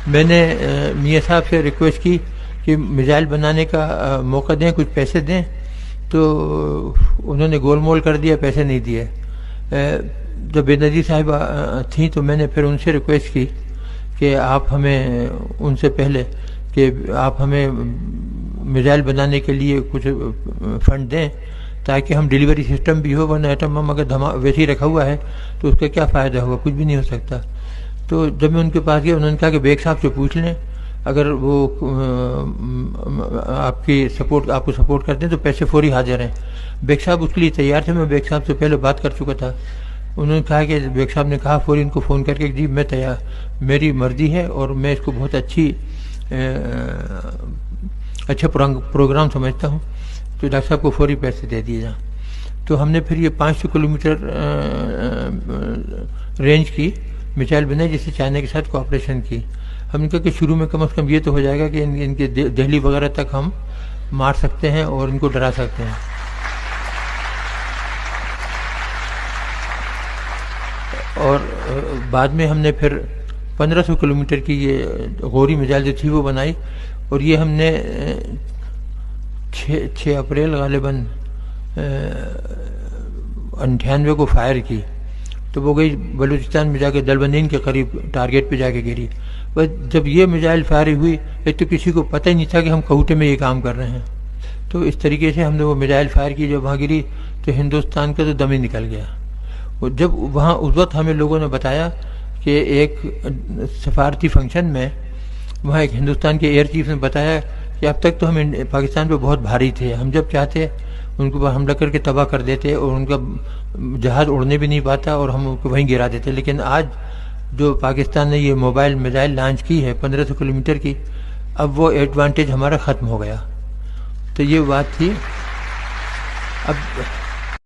میں نے میاں صاحب سے ریکویسٹ کی کہ میزائل بنانے کا موقع دیں، کچھ پیسے دیں، تو انہوں نے گول مول کر دیا، پیسے نہیں دیے۔ جب بے نظیر صاحبہ تھیں تو میں نے پھر ان سے ریکویسٹ کی کہ آپ ہمیں ان سے پہلے کہ آپ ہمیں میزائل بنانے کے لیے کچھ فنڈ دیں تاکہ ہم ڈیلیوری سسٹم بھی ہو، ورنہ ایٹم بم اگر ویسے ہی رکھا ہوا ہے تو اس کا کیا فائدہ ہوگا، کچھ بھی نہیں ہو سکتا۔ تو جب میں ان کے پاس گیا انہوں نے کہا کہ بیگ صاحب سے پوچھ لیں، اگر وہ آپ کو سپورٹ کرتے ہیں تو پیسے فوری حاضر ہیں۔ بیگ صاحب اس کے لیے تیار تھے، میں بیگ صاحب سے پہلے بات کر چکا تھا۔ انہوں نے کہا کہ بیگ صاحب نے کہا فوری ان کو فون کر کے جی میں تیار، میری مرضی ہے اور میں اس کو بہت اچھا پروگرام سمجھتا ہوں، تو ڈاکٹر صاحب کو فوری پیسے دے دیے جائیں۔ تو ہم نے پھر یہ 500 کلومیٹر رینج کی میزائل بنائی، جس سے چائنا کے ساتھ کوآپریشن کی۔ ہم نے کہا کہ شروع میں کم از کم یہ تو ہو جائے گا کہ ان کے دہلی وغیرہ تک ہم مار سکتے ہیں اور ان کو ڈرا سکتے ہیں۔ اور بعد میں ہم نے پھر 1500 کلومیٹر کی یہ غوری میزائل جو تھی وہ بنائی، اور یہ ہم نے 6 اپریل غالباً 98 کو فائر کی، تو وہ گئی بلوچستان میں جا کے دلبندین کے قریب ٹارگیٹ پہ جا کے گری۔ بس جب یہ میزائل فائر ہوئی ایک تو کسی کو پتہ ہی نہیں تھا کہ ہم کوٹے میں یہ کام کر رہے ہیں، تو اس طریقے سے ہم نے وہ میزائل فائر کی، جب وہاں گری تو ہندوستان کا تو دم ہی نکل گیا۔ اور جب وہاں اس وقت ہمیں لوگوں نے بتایا کہ ایک سفارتی فنکشن میں وہاں ایک ہندوستان کے ایئر چیف نے بتایا کہ اب تک تو ہم پاکستان پہ بہت بھاری تھے، ہم جب چاہتے ان کو حملہ کر کے تباہ کر دیتے اور ان کا جہاز اڑنے بھی نہیں پاتا اور ہم ان کو وہیں گرا دیتے، لیکن آج جو پاکستان نے یہ موبائل میزائل لانچ کی ہے 1500 کلومیٹر کی، اب وہ ایڈوانٹیج ہمارا ختم ہو گیا۔ تو یہ بات تھی۔ اب